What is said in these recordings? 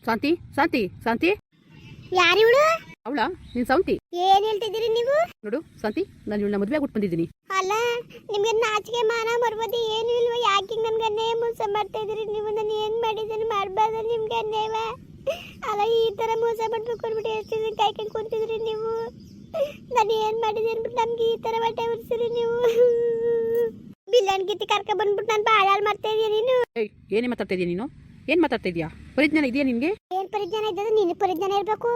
ಶಾಂತಿ ಶಾಂತಿ ಶಾಂತಿ ಯಾರಿವಳು? ಅವಳ ನೀನ್ ಸೌಂತಿ. ಏನ್ ಹೇಳ್ತಿದ್ದೀರಿ ನೀವು? ನೋಡು ಶಾಂತಿ, ನಾನು ಇವಳನ್ನ ಮದುವೆ ಆಗ್ಬಿಟ್ಟು ಬಂದಿದ್ದೀನಿ. ಅಲ್ಲ, ನಿಮ್ಗೆ ನಾಚಿಕೆ ಮಾನ ಮರ್ಬೋದು ಏನು ಇಲ್ವಾ? ಯಾಕೆ ನಮ್ಗೆ ಅನ್ಯಾಯ ಮೋಸ ಮಾಡ್ತಾ ಇದೀರಿ ನೀವು? ನಾನು ಏನ್ ಮಾಡಿದ್ದೀನಿ ಮಾಡಬಾರ್ದು ನಿಮ್ಗೆ ಅನ್ಯಾಯವ? ಅಲ್ಲ, ಈ ತರ ಮೋಸ ಮಾಡ್ಬೇಕು ಅಂದ್ಬಿಟ್ಟು ಎಷ್ಟು ದಿನ ಕಾಯ್ಕೊಂಡು ಕೂತಿದ್ರಿ ನೀವು? ನಾನು ಏನ್ ಮಾಡಿದೆ ಅಂದ್ಬಿಟ್ಟು ನಮ್ಗೆ ಈ ತರ ಬಟ್ಟೆ ಉರ್ಸಿರಿ ನೀವು? ಬಿಲ್ಲನ್ ಗೀತಿ ಕರ್ಕ ಬಂದ್ಬಿಟ್ಟು ನಾನು ಬಾಳಾಳ್ ಮಾಡ್ತಾ ಇದೀಯ ನೀನು. ಏನೇ ಮಾತಾಡ್ತಾ ಇದೀಯ ನೀನು? ಏನ್ ಮಾತಾಡ್ತಾ ಇದೀಯಾ? ಪರಿಜ್ಞಾನ ಇದೆಯಾ ನಿನ್ಗೆ? ಏನ್ ಪರಿಜ್ಞಾನ ಇದ್ದದ? ನಿನ್ ಪರಿಜ್ಞಾನ ಇರ್ಬೇಕು.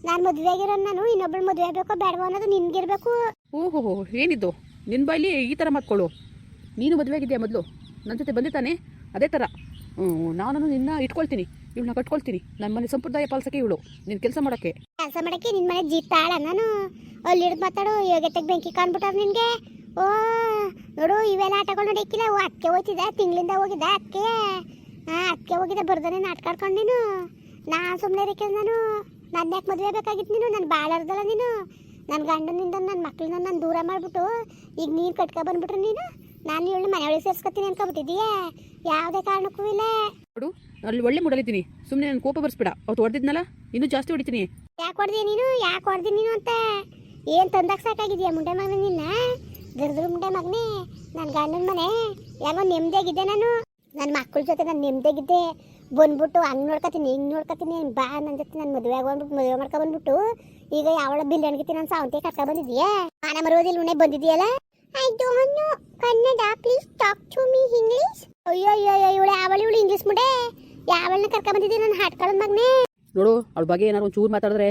ನಾನು ಮದುವೆ ಆಗಿರೋ ನಾನು ಇನ್ನೊಬ್ಬಳು ಮದುವೆ ಆಗ್ಬೇಕೋ ಬೇಡವೋ ಅನ್ನೋದು ನಿನ್ಗಿರ್ಬೇಕು. ಓಹೋ, ಏನಿದ್ದು ನಿನ್ನ ಬಾಯಲ್ಲಿ ಈ ಥರ ಮಾತ್ಕೊಳ್ಳು? ನೀನು ಮದುವೆ ಆಗಿದ್ಯಾ ಮೊದಲು? ನನ್ನ ಜೊತೆ ಬಂದಿದ್ದಾನೆ ಅದೇ ಥರ. ನಾನು ನಿನ್ನ ಇಟ್ಕೊಳ್ತೀನಿ, ಇವಳನ್ನ ಕಟ್ಕೊಳ್ತೀನಿ. ನನ್ನ ಮನೆ ಸಂಪ್ರದಾಯ ಪಾಲಿಸಕ್ಕೆ ಇವಳು ನೀನು ಕೆಲಸ ಮಾಡೋಕ್ಕೆ ನಿನ್ನ ಮನೆ ಜೀತಾಳ. ನಾನು ಅಲ್ಲಿ ಹಿಡಿದು ಮಾತಾಡು. ಯೋಗ್ಯತೆಗೆ ಬೆಂಕಿ ಕಾಣ್ಬಿಟ್ಟಾರ ನಿನಗೆ. ಓ ನೋಡು, ಇವೆಲ್ಲ ಆಟಗಳು ನಡೆಯಕ್ಕಿಲ್ಲ. ಓ ಅಕ್ಕೆ ಹೋಯ್ತಿದ್ದೆ, ತಿಂಗಳಿಂದ ಹೋಗಿದ್ದೆ ಅಕ್ಕೆ. ಅಕ್ಕೆ ಹೋಗಿದ್ದೆ, ಬರ್ದಾನೆ ನಾಟಕ ಆಡ್ಕೊಂಡು ನೀನು. ನಾನು ಸುಮ್ಮನೆ ಇರಕ್ಕೆ ನಾನು ಯಾಕೆ ಮದುವೆ ಬೇಕಾಗಿತ್ತು ನೀನು? ನಾನು ಬಾಳಾರ್ದಲ್ಲ ನೀನು. ನನ್ನ ಗಂಡನಿಂದ ನನ್ನ ಮಕ್ಕಳನ್ನ ನಾನು ದೂರ ಮಾಡಿಬಿಟ್ಟು ಈಗ ನೀನು ಕಟ್ಕೊ ಬಂದ್ಬಿಟ್ರೆ ನೀನು ನಾನು ಇವಳು ಮನೆಯೊಳಗೆ ಸೇರಿಸ್ಕೊತೀನಿ ಅನ್ಕೊಬಿಟ್ಟಿದ್ದೀಯಾ? ಯಾವುದೇ ಕಾರಣಕ್ಕೂ ಇಲ್ಲ. ನೋಡು, ಅಲ್ಲಿ ಒಳ್ಳೆ ಮೂಡಲಿದ್ದೀನಿ. ಸುಮ್ಮನೆ ನನ್ನ ಕೋಪ ಬರ್ಸ್ಬೇಡ. ಅವತ್ತು ಹೊಡೆದಿದ್ನಲ್ಲ, ಇನ್ನೂ ಜಾಸ್ತಿ ಹೊಡಿತೀನಿ. ಯಾಕೆ ಹೊಡೆದಿ ನೀನು? ಯಾಕೆ ಹೊಡೆದಿ ನೀನು ಅಂತ ಏನು ತಂದಾಗ ಸಾಕಾಗಿದೆಯಾ ಮುಂಡೆ ಮಗನ? ನಿನ್ನ ಗಿರ್ದ್ರ ಮುಂಡೆ ಮಗನೇ. ನನ್ನ ಗಂಡನ ಮನೆ ಯಾಕೋ ನೆಮ್ಮದಿಯಾಗಿದ್ದೆ ನಾನು. ನನ್ನ ಮಕ್ಕಳ ಜೊತೆ ನಾನು ನೆಮ್ಮದಿಯಾಗಿದ್ದೆ. ಬಂದ್ಬಿಟ್ಟು ಹಂಗೆ ನೋಡ್ಕೊತೀನಿ, ಹಿಂಗೆ ನೋಡ್ಕೊತೀನಿ. ಬಾ ನನ್ನ ಜೊತೆ ನಾನು ಮದುವೆ ಆಗೋಗ್ಬಿಟ್ಟು ಮದುವೆ ಮಾಡ್ಕೊ ಬಂದ್ಬಿಟ್ಟು ಈಗ ಯಾವಳ ಬಿಲ್ ಅಣ್ಗಿತಿ ನಾನು ಸಾವಂತೆ ಕಟ್ಕೊ ಬಂದಿದ್ದೀಯಾ? ಮಾನ ಮರುವುದಿಲ್ಲ ಉಣ್ಣೆ ಬಂದಿದ್ದೀಯಲ್ಲ? I don't know Kannada, please talk to me English. ಅಯ್ಯೋ ಅಯ್ಯೋ ಅಯ್ಯೋ, ಇವಳು ಇಂಗ್ಲಿಷ್ ಮುಡೆ ಯಾವಳನ್ನ ಕರ್ಕೊ ಬಂದಿದ್ದೀನಿ ನಾನು ಹಾಟ್ಕೊಳ್ಳೋದು ಮಗನೇ. ನೋಡು, ಅವಳ ಬಗ್ಗೆ ಏನಾದ್ರು ಒಂದು ಚೂರು ಮಾತಾಡಿದ್ರೆ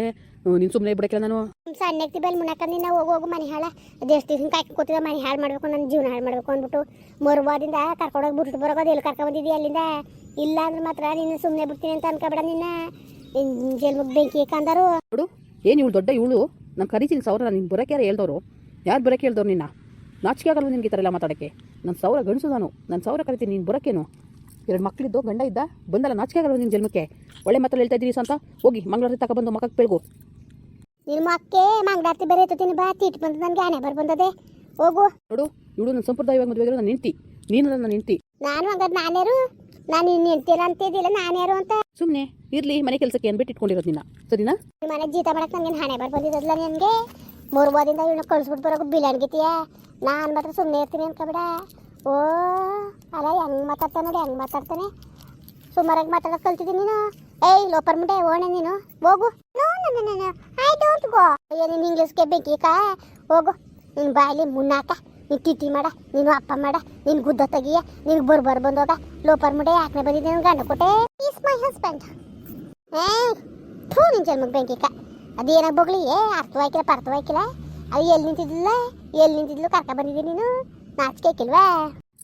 ನೀನು ಸುಮ್ಮನೆ ಬಿಡಕ್ಕಿಲ್ಲ ನಾನು. ಸಣ್ಣಕ್ತಿ ಬೆಲ್ ಮುನ್ನಕಂದಿನ ಹೋಗು ಮನೆ ಹಾಳ. ಅದೆಷ್ಟು ದಿವಸ ಕಾಯ್ಕೊಂಡು ಕೂತಿದ್ದ ಮನೆ ಹಾಳು ಮಾಡಬೇಕು, ನನ್ನ ಜೀವನ ಹಾಳು ಮಾಡಬೇಕು ಅಂದ್ಬಿಟ್ಟು ಮರುವಾದಿಂದ ಕರ್ಕೊಂಡೋಗಿ ಬಿಟ್ಟು ಬರೋದು. ಎಲ್ಲಿ ಕರ್ಕೊ ಬಂದಿದ್ದೀಯ ಅಲ್ಲಿಂದ? ಇಲ್ಲ ಅಂದ್ರೆ ಮಾತ್ರ ನಿನ್ನ ಸುಮ್ಮನೆ ಬಿಡ್ತೀನಿ ಅಂತ ಅನ್ಕೊಬೇಡ. ನಿನ್ನ ಜಲ್ಮುಗ್ ಬೆಂಕಿ ಕಂದರು. ನೋಡು, ಏನು ಇವಳು ದೊಡ್ಡ ಇವಳು. ನಾನು ಕರಿತೀನಿ ಸೌರ. ನೀನು ಬರೋಕೆ ಯಾರು ಹೇಳ್ದವರು? ಯಾರು ಬರೋಕೆ ಹೇಳ್ದವ್ರು ನಿನ್ನ? ನಾಚಿಕೆ ಆಗಲ್ವ ನಿನ್ಗೆ ಈ ಥರ ಎಲ್ಲ ಮಾತಾಡೋಕ್ಕೆ? ನನ್ನ ಸೌರ ಗಂಡಸು ನಾನು. ನನ್ನ ಸೌರ ಕರಿತೀನಿ, ನೀನು ಬರೋಕ್ಕೇನು? 2 ಮಕ್ಕಳಿದ್ದು ಗಂಡ ಇದ್ದ ಬಂದಲ್ಲ, ನಾಚಿಕೆ ಆಗಲ್ವ ನಿನ್ನ ಜನ್ಮಕ್ಕೆ? ಒಳ್ಳೆ ಮಾತಲ್ಲಿ ಹೇಳ್ತಾ ಇದ್ದೀರಿ ಅಂತ ಹೋಗಿ ಮಂಗಳಾರತಿ ತಗೊಬಂದು ಮಕ್ಕಕ್ಕೆ ಬೆಳಗು. ನಿನ್ನ ಮಕ್ಕೆ ಮಂಗಳಾರತಿ ಬೇರೆ ಎತ್ತೀನಿ ಬಾ. ತೀಟ್ ಬಂದು ನನಗೆ ಆನೆ ಬಂದದೆ. ಹೋಗು. ನೋಡು, ಇವಳು ನನ್ನ ಸಂಪ್ರದಾಯವಾಗಿ ಮದುವೆ ಆಗಿರೋ ನಾನು ನಿಂತಿ. ನೀನು ನನ್ನ ನಿಂತಿ. ನಾನು ಹಂಗಾದ್ರೆ ನಾನ್ಯಾರು? ನಾನು ಇನ್ನು ನಿಂತಿಲ್ಲ ಅಂತಿದ್ದಿಲ್ಲ. ನಾನ್ಯಾರು ಅಂತ ಸುಮ್ಮನೆ ಇರಲಿ. ಮನೆ ಕೆಲಸಕ್ಕೆ ಏನ್ಬಿಟ್ಟು ಇಟ್ಕೊಂಡಿರೋದು ನಿನ್ನ, ಸರಿನಾ? ಮನೆ ಜೀತ ಮಾಡಕ್ಕೆ ನನಗೆ ಹಣೆ ಬಂದಿದ್ದಲ್ಲ ನನಗೆ. 3 ವಾರದಿಂದ ಇವನ್ನ ಕಳಿಸ್ಬಿಟ್ಟು ಬರೋದು ಬಿಲ್ ಅನ್ಗಿತೀಯ. ನಾನು ಮಾತ್ರ ಸುಮ್ಮನೆ ಇರ್ತೀನಿ ಅನ್ಕೊಬೇಡ. ಓ ಅಲ್ಲ, ಹೆಂಗೆ ಮಾತಾಡ್ತಾನೆ ನೋಡಿ, ಹೆಂಗೆ ಮಾತಾಡ್ತಾನೆ. ಸುಮಾರಾಗಿ ಮಾತಾಡೋದು ಕಲ್ತಿದ್ದೀನಿ ನೀನು. ಏಯ್ ಲೋಪರ್ ಮುಂಡೆ ಓಣೆ ನೀನು. ಹೋಗು. I don't go. ಅಯ್ಯೋ, ನೀನು ಇಂಗ್ಲೀಷ್ಗೆ ಬೇಕೀಕ. ಹೋಗು. ನಿನ್ನ ಬಾಯಲ್ಲಿ ಮುನ್ನಾಕ. ನೀನು ಟಿಟಿ ಮಾಡ, ನೀನು ಅಪ್ಪ ಮಾಡ, ನೀನು ಗುದ್ದ ತೆಗಿಯ, ನೀನು ಬಂದೋಗ. ಲೋಪರ್ ಮುಂಡೆ ಯಾಕೆ ಬಂದಿದ್ದೆ? ನನ್ನ ಗಂಡ ಕೊಟ್ಟೆ. Is my husband. ಥೂ, ನಿನ್ನ ಜನ್ಮಕ್ಕೆ ಬೆಂಕಿಕ. ಅದೇನಾಗ ಬೋಗ್ಲಿ ಅರ್ಥವಾಯ್ಕಿಲ್ಲ ಪರ್ಥವಾಯ್ಕಿಲ್ಲ. ಅದು ಎಲ್ಲಿ ನಿಂತಿದ್ಲು ಕರ್ಕ ಬಂದಿದ್ದೀನಿ ನೀನು. ನಾಚಿಕೆ ಹಾಕಿಲ್ವಾ?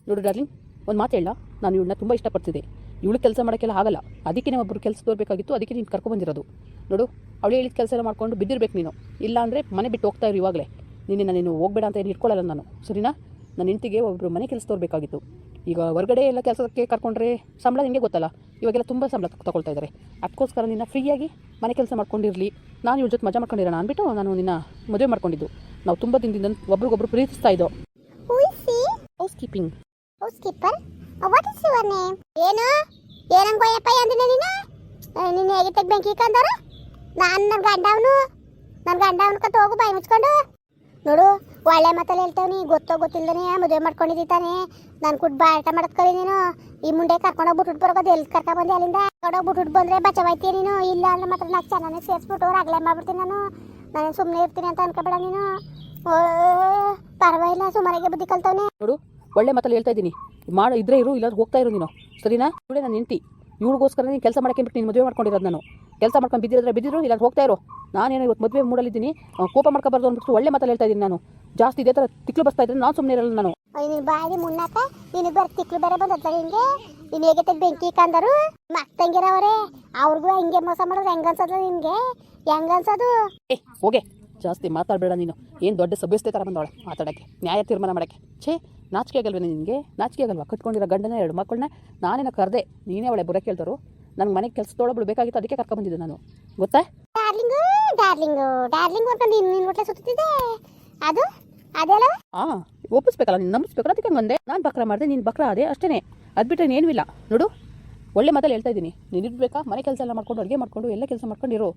ನೋಡು ಡಾರ್ಲಿಂಗ್, ಒಂದು ಮಾತು ಹೇಳ. ನಾನು ಇವಳನ್ನ ತುಂಬ ಇಷ್ಟಪಡ್ತಿದ್ದೆ. ಇವಳು ಕೆಲಸ ಮಾಡೋಕ್ಕೆಲ್ಲ ಆಗಲ್ಲ. ಅದಕ್ಕೆ ಒಬ್ಬರು ಕೆಲಸ ತೋರ್ಬೇಕಾಗಿತ್ತು. ಅದಕ್ಕೆ ನೀನು ಕರ್ಕೊಬಂದಿರೋದು. ನೋಡು, ಅವಳು ಹೇಳಿದ ಕೆಲಸ ಎಲ್ಲ ಮಾಡ್ಕೊಂಡು ಬಿದ್ದಿರ್ಬೇಕು ನೀನು. ಇಲ್ಲ ಅಂದರೆ ಮನೆ ಬಿಟ್ಟು ಹೋಗ್ತಾ ಇರು ಇವಾಗಲೇ. ನೀನು ಹೋಗಬೇಡ ಅಂತ ಏನು ಇಟ್ಕೊಳ್ಳಲ್ಲ ನಾನು, ಸರಿನಾ? ನನ್ನ ಹೆಂಡತಿಗೆ ಒಬ್ಬರು ಮನೆ ಕೆಲಸ ತೋರ್ಬೇಕಾಗಿತ್ತು. ಈಗ ಹೊರಗಡೆ ಎಲ್ಲ ಕೆಲಸಕ್ಕೆ ಕರ್ಕೊಂಡ್ರೆ ಸಂಬಳ ನಿಮಗೆ ಗೊತ್ತಲ್ಲ, ಇವಾಗೆಲ್ಲ ತುಂಬ ಸಂಬಳ ತಗೊಳ್ತಾ ಇದ್ದಾರೆ. ಅದಕ್ಕೋಸ್ಕರ ನಿನ್ನ ಫ್ರೀಯಾಗಿ ಮನೆ ಕೆಲಸ ಮಾಡ್ಕೊಂಡಿರಲಿ, ನಾನು ಇವ್ರ ಜೊತೆ ಮಜಾ ಮಾಡ್ಕೊಂಡಿರೋಣ ಅಂದ್ಬಿಟ್ಟು ನಾನು ನಿನ್ನ ಮದುವೆ ಮಾಡ್ಕೊಂಡಿದ್ದು. ನಾವು ತುಂಬ ದಿನದಿಂದ ಒಬ್ರಿಗೊಬ್ರು ಪ್ರೀತಿಸ್ತಾ ಇದ್ದೋ. House keeping. House keeper? What is your name? ಏನು ಏನಂಗೋಯಪ್ಪ ಅಂದಿನ ನೀನು ಹೇಗೆ ತೆಗ್ ಬೆಂಕಿ ಕಂದವ್ರ? ನಾನು ನನ್ನ ಗಂಡ ಅವನು ಕತ್ ಹೋಗು ಬಾಯಿ ಮುಚ್ಕೊಂಡು. ನೋಡು, ಒಳ್ಳೆ ಮಾತಲ್ಲಿ ಹೇಳ್ತೇವೆ. ಗೊತ್ತೋ ಗೊತ್ತಿಲ್ಲದೇ ಮದುವೆ ಮಾಡ್ಕೊಂಡಿದ್ದಾನೆ. ನಾನು ಕುಟ್ ಬಾಟ ಮಾಡೋದು ಕಲಿ ನೀನು. ಈ ಮುಂಡೆ ಕರ್ಕೊಂಡೋಗಿ ಬಿಟ್ಬಿಟ್ಟು ಬರೋದು. ಎಲ್ಲಿ ಕರ್ಕೊ ಬಂದೆ ಅಲ್ಲಿಂದ? ಕರ್ಕೊಂಡೋಗಿ ಬಿಟ್ಬಿಟ್ಟು ಬಂದರೆ ಬಚಾವಾಯ್ತೀಯ ನೀನು. ಇಲ್ಲ ಅಂದ್ರೆ ಮಾತ್ರ ನಾನು ಚೆನ್ನಾಗಿ ಸೇರಿಸ್ಬಿಟ್ಟು ರಗಳೆ ಮಾಡ್ಬಿಡ್ತೀನಿ ನಾನು ಸುಮ್ಮನೆ ಇರ್ತೀನಿ ಅಂತ ಅನ್ಕೋಬೇಡ ನೀನು. ಪರವಾಗಿಲ್ಲ, ಸುಮಾರಿಗೆ ಬುದ್ಧಿ ಕಲ್ತವನೇ. ನೋಡು, ಒಳ್ಳೆ ಮಾತಲ್ಲಿ ಹೇಳ್ತಾ ಇದ್ದೀನಿ. ಇದ್ರೆ ಇರು, ಇಲ್ಲಾಂದ್ರೆ ಹೋಗ್ತಾ ಇರು ನೀನು, ಸರಿನಾ? ಇವಳೇ ನಾನು ನಿಂತಿ. ಇವಳಿಗೋಸ್ಕರ ನೀನು ಕೆಲಸ ಮಾಡೋಕ್ಕೆ ಬಿಟ್ಟು ನೀನು ಮದುವೆ ಮಾಡ್ಕೊಂಡಿರೋದು. ನಾನು ಕೆಲಸ ಮಾಡ್ಕೊಂಡು ಬಿದ್ದಿರು, ಇಲ್ಲ ಹೋಗ್ತಾ ಇರೋ. ನಾನೇನೋ ಇವತ್ತು ಮದುವೆ ಮೂಡಲಿದ್ದೀನಿ, ಕೋಪ ಮಾಡ್ಕೊಬಾರ್ದು ಅಂದ್ಬಿಟ್ಟು ಒಳ್ಳೆ ಮಾತಲ್ಲಿ ಹೇಳ್ತಾ ಇದ್ದೀನಿ ನಾನು. ಜಾಸ್ತಿ ಇದೇ ಥರ ತಿಕ್ಲು ಬರ್ತಾ ಇದ್ರೆ ನಾನು ಸುಮ್ಮನೆ ಇರಲ್ಲ ನಾನು. ನೀನು ಬಾಯಿ ಮುನ್ನಾಕ ನಿನಗೆ ಬರ ತಿಕ್ಲು ಬೇರೆ ಬಂದತ್ತ ಹಿಂಗೆ. ನೀನು ಹೇಗೆ ತೆಗ್ ಬೆಂಕಿ ಕಂದರು ಮಕ್ಕಂಗಿರವರೇ. ಅವ್ರಿಗೂ ಹಿಂಗೆ ಮೋಸ ಮಾಡೋದು ಹೆಂಗೆ ಅನ್ಸೋದು ನಿನಗೆ? ಹೆಂಗೆ ಅನ್ಸೋದು? ಹೋಗೆ, ಜಾಸ್ತಿ ಮಾತಾಡಬೇಡ ನೀನು. ಏನು ದೊಡ್ಡ ಸಭ್ಯಸ್ಥೆ ಥರ ಬಂದವಳೆ ಮಾತಾಡೋಕ್ಕೆ, ನ್ಯಾಯ ತೀರ್ಮಾನ ಮಾಡೋಕ್ಕೆ. ನಾಚಿಕೆ ಆಗಲ್ವ ನಿನಗೆ? ನಾಚಿಕೆ ಆಗಲ್ವಾ? ಕಟ್ಕೊಂಡಿರೋ ಗಂಡನ 2 ಮಕ್ಕಳನ್ನ ನಾನೇನ ಕರೆದೆ, ನೀನೇ ಅವಳೆ ಬರೋಕ್ಕೆ ಹೇಳ್ತಾರು. ನನಗೆ ಮನೆಗೆ ಕೆಲಸದೊಳಗಳು ಬೇಕಾಗಿತ್ತು, ಅದಕ್ಕೆ ಕರ್ಕೊಂಬಂದಿದ್ದೆ ನಾನು, ಗೊತ್ತಾ? ಡಾರ್ಲಿಂಗ್ ಅಂತ ನಿನ್ನ ಹೊಟ್ಟೆ ಸುತ್ತಿದೆ ಅದು ಅದೆಲ್ಲ. ಒಪ್ಪಿಸ್ಬೇಕಲ್ಲ, ನೀನು ನಂಬಿಸ್ಬೇಕಲ್ಲ. ಅದಕ್ಕೆ ಬಂದೆ ನಾನು. ಬಕ್ರ ಮಾಡಿದೆ, ನೀನು ಬಕ್ರ ಅದೇ ಅಷ್ಟೇ. ಅದು ಬಿಟ್ಟರೆ ಏನೂ ಇಲ್ಲ. ನೋಡು, ಒಳ್ಳೆ ಮಾತಲ್ಲಿ ಹೇಳ್ತಾ ಇದ್ದೀನಿ. ನೀನು ಇರಬೇಕಾ ಮನೆ ಕೆಲಸ ಎಲ್ಲ ಮಾಡ್ಕೊಂಡು ಅಡುಗೆ ಮಾಡ್ಕೊಂಡು ಎಲ್ಲ ಕೆಲಸ ಮಾಡ್ಕೊಂಡಿರು.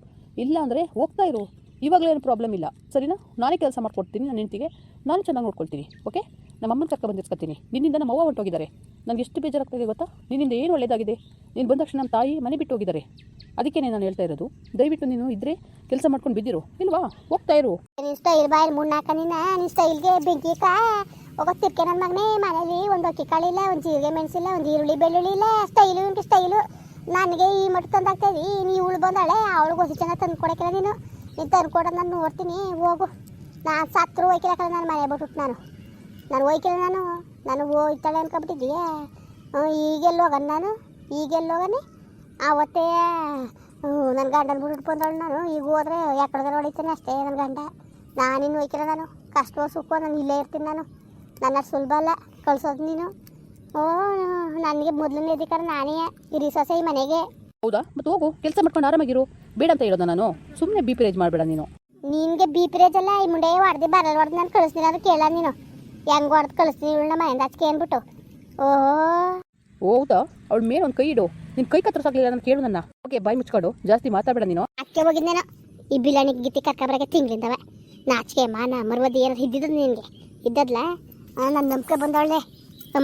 ಇಲ್ಲ ಅಂದರೆ ಹೋಗ್ತಾ ಇರು. ಇವಾಗಲೇ ಏನು ಪ್ರಾಬ್ಲಮ್ ಇಲ್ಲ, ಸರಿನಾ? ನಾನೇ ಕೆಲಸ ಮಾಡ್ಕೊಡ್ತೀನಿ ನನ್ನ ಹೆಂಡತಿಗೆ, ನಾನು ಚೆನ್ನಾಗಿ ನೋಡ್ಕೊಳ್ತೀನಿ. ಓಕೆ, ನಮ್ಮ ಅಮ್ಮನ ಕರ್ಕೊಂಡು ಬಂದಿರ್ಸ್ಕೊತೀನಿ. ನಿನ್ನಿಂದ ನಮ್ಮ ಅವ್ವ ಹೊಂಟೋಗಿದ್ದಾರೆ. ನನಗೆ ಎಷ್ಟು ಬೇಜಾರಾಗ್ತಾಯಿದೆ ಗೊತ್ತಾ? ನಿನ್ನಿಂದ ಏನು ಒಳ್ಳೆಯದಾಗಿದೆ. ನೀನು ಬಂದ ತಕ್ಷಣ ನಮ್ಮ ತಾಯಿ ಮನೆ ಬಿಟ್ಟು ಹೋಗಿದ್ದಾರೆ. ಅದಕ್ಕೆ ನಾನು ಹೇಳ್ತಾ ಇರೋದು, ದಯವಿಟ್ಟು ನೀನು ಇದ್ದರೆ ಕೆಲಸ ಮಾಡ್ಕೊಂಡು ಬಿದ್ದಿರು, ಇಲ್ವಾ? ಹೋಗ್ತಾ ಇರು. ನಿನ್ನ ಸ್ಟೈಲ್ ಬಾಯಲ್ಲಿ ಮುನ್ನಾಕ ನಿನ್ನ ಸ್ಟೈಲ್ಗೆ ಬೆಂಕಿ ಹೋಗೋ ತಿರ್ಕೆ ನನ್ನ ಮಗನೇ. ಮನೇಲಿ ಒಂದು ಅಕ್ಕಿ ಕಾಳಿಲ್ಲ, ಒಂದು ಜೀರಿಗೆ ಮೆಣಸಿಲ್ಲ, ಒಂದು ಈರುಳ್ಳಿ ಬೆಳ್ಳುಳ್ಳಿ ಇಲ್ಲ. ಸ್ಟೈಲು ಇವ್ನಿಗೆ ಸ್ಟೈಲು. ನನಗೆ ಈ ಮಟ್ಟ ತಂದಾಗ್ತಾಯಿದ್ದಿ. ನೀವು ಇವಳು ಬಂದಾಳೆ, ಅವಳಿಗೆ ಹೊಸ ಚೆನ್ನಾಗಿ ತಂದು ಕೊಡೋಕ್ಕಿಲ್ಲ ನೀನು ತಂದು ಕೊಡೋದು ನಾನು ನೋಡ್ತೀನಿ. ಹೋಗು, ನಾನು ಸತ್ರು ಹೋಯ್ಕಿಲ್ಲ. ನಾನು ಮನೆ ಬಿಟ್ಬಿಟ್ಟು ನಾನು ಹೋಯ್ಕಿಲ್ಲ. ನಾನು ಹೋಯ್ತಾಳೆ ಅನ್ಕೊಬಿಟ್ಟಿದ್ದೀಯ. ಈಗೆಲ್ಲ ಹೋಗಣ ಈಗೆಲ್ಲೋಗನೆ ಆವತ್ತೇ ನನ್ನ ಗಂಡನ ಬಿಟ್ಬಿಟ್ಟು ಬಂದವಳು ನಾನು. ಈಗ ಹೋದ್ರೆ ಯಾಕಡೆ ಹೊಡಿತೀನಿ ಅಷ್ಟೇ ನನ್ನ ಗಂಡ. ನಾನಿನ್ನು ಹೋಯ್ಕಿಲ್ಲ. ನಾನು ಕಷ್ಟ ಸುಖ ನಾನು ಇಲ್ಲೇ ಇರ್ತೀನಿ. ನನ್ನ ಸುಲಭ ಅಲ್ಲ ಕಳ್ಸೋದು ನೀನು. ನನಗೆ ಮೊದಲನೇ ಅಧಿಕಾರ ನಾನೇ ಇರಿಸೋಸೆ ಈ ಮನೆಗೆ. ಹೌದಾ? ಮತ್ತು ಹೋಗು, ಕೆಲಸ ಮಾಡ್ಕೊಂಡು ಆರಾಮಾಗಿರು. ಬೇಡ ಅಂತ ಹೇಳೋದ ನಾನು? ಸುಮ್ಮನೆ ಬಿ ಪಿ ರೇಜ್ ಮಾಡಬೇಡ ನೀನು. ನಿನಗೆ ಬಿ ಪಿ ರೇಜ್ ಅಲ್ಲ, ಈ ಮುಂಡೆ ಹೊಡೆದು ಬರಲ್ ಹೊಡೆದು ನಾನು ಕಳಿಸ್ತೀನಿ. ಅದು ಕೇಳ ನೀನು ಹೆಂಗೆ ಹೊಡೆದು ಕಳಿಸ್ತೀನಿ ಇವಳನ್ನ ಮನೆಯಿಂದ ಹಚ್ಕೆ ಅಂದ್ಬಿಟ್ಟು. ಹೌದಾ? ಅವಳ ಮೇಲೆ ಒಂದು ಕೈ ಇಡು. ನಿನ್ನ ಕೈ ಕತ್ರ ಸಾಕಲಿಲ್ಲ ನಾನು ಕೇಳು ನನ್ನ. ಓಕೆ, ಬಾಯಿ ಮುಚ್ಕೊಂಡು ಜಾಸ್ತಿ ಮಾತಾಡಬೇಡ ನೀನು. ಅಕ್ಕೆ ಹೋಗಿದ್ದೇನೋ ಈ ಬಿಲಾಣಿಗೆ ಗಿತ್ತಿ ಕರ್ಕೊಬರಕ್ಕೆ ತಿಂಗಳಿಂದವ. ನಾಚಿಕೆ ಮಾನ ಮರುವದಿ ಏನಾದ್ರು ಇದ್ದಿದ್ದು ನಿನಗೆ ಇದ್ದದ್ಲ? ನನ್ನ ನಂಬಿಕೆ ಬಂದವಳೆ.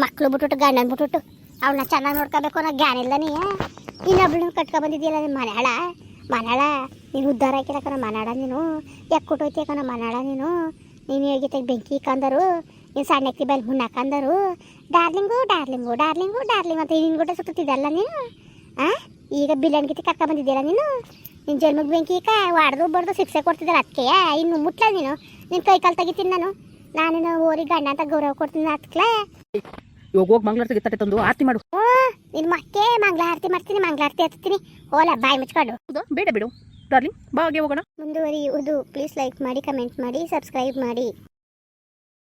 ಮಕ್ಕಳು ಬಿಟ್ಬಿಟ್ಟು ಗಂಡನ ಬಿಟ್ಬಿಟ್ಟು ಅವಳನ್ನ ಚೆನ್ನಾಗಿ ನೋಡ್ಕೋಬೇಕು ಅನ್ನೋ ಜ್ಞಾನ ಇಲ್ಲ ನೀ. ಇನ್ನೊಬ್ಳನ್ನ ಕಟ್ಕೊಬಂದಿದ್ದೀಯಲ್ಲ ನಿನ್ನ ಮನಾಳ ನೀನು ಉದ್ಧಾರ ಹಾಕಿರಕನ ಮನಾಡ ನೀನು. ಯಾಕೊಟ್ಟೋಯ್ತಿಯಕನ ಮನಾಡ ನೀನು ಹೇಗಿತ್ತೆ ಬೆಂಕಿ ಕಂದರು ನೀನು ಸಣ್ಣಕ್ಕಿ ಬೈಲಿ ಮುನ್ನಾಕಂದರು. ಡಾರ್ಲಿಂಗು ಡಾರ್ಲಿಂಗು ಡಾರ್ಲಿಂಗು ಡಾರ್ಲಿಂಗ್ ಅಂತ ನಿನ್ನ ಗುಡ್ಡ ಸುತ್ತಿದ್ದಲ್ಲ ನೀನು. ಈಗ ಬಿಲನ್ ಗಿತ್ತಿ ಕರ್ಕೊಂಬಂದಿದ್ದೀಯಲ್ಲ ನೀನು. ನಿನ್ನ ಜನ್ಮಕ್ಕೆ ಬೆಂಕಿ ಹೊಡೆದು ಬಡ್ದು ಶಿಕ್ಷೆ ಕೊಡ್ತಿದ್ದಲ್ಲ ಅದಕ್ಕೆ ಇನ್ನು ಮುಟ್ಲ ನೀನು. ನಿನ್ನ ಕೈ ಕಾಲು ತೆಗಿತೀನಿ ನಾನು ಓರಿ ಗಂಡ ಅಂತ ಗೌರವ ಕೊಡ್ತೀನಿ ಅದಕ್ಕೆ. ಇವಾಗ ಹೋಗಿ ಮಂಗಳಾರತಿ ತಟ್ಟೆ ತಂದು ಆರತಿ ಮಾಡು. ನಿನ್ನ ಮಕ್ಕೆ ಮಂಗಳಾರತಿ ಮಾಡ್ತೀನಿ, ಮಂಗಳಾರತಿ ಹತ್ತೀನಿ. ಓಲ ಬಾಯಿ ಮುಚ್ಕೊಂಡು. ಹೌದಾ? ಬೇಡ ಬಿಡು ಡಾರ್ಲಿಂಗ್, ಬಾ ಹಾಗೆ ಹೋಗೋಣ. ಮುಂದುವರಿಯುವುದು. ಪ್ಲೀಸ್ ಲೈಕ್ ಮಾಡಿ, ಕಮೆಂಟ್ ಮಾಡಿ, ಸಬ್ಸ್ಕ್ರೈಬ್ ಮಾಡಿ.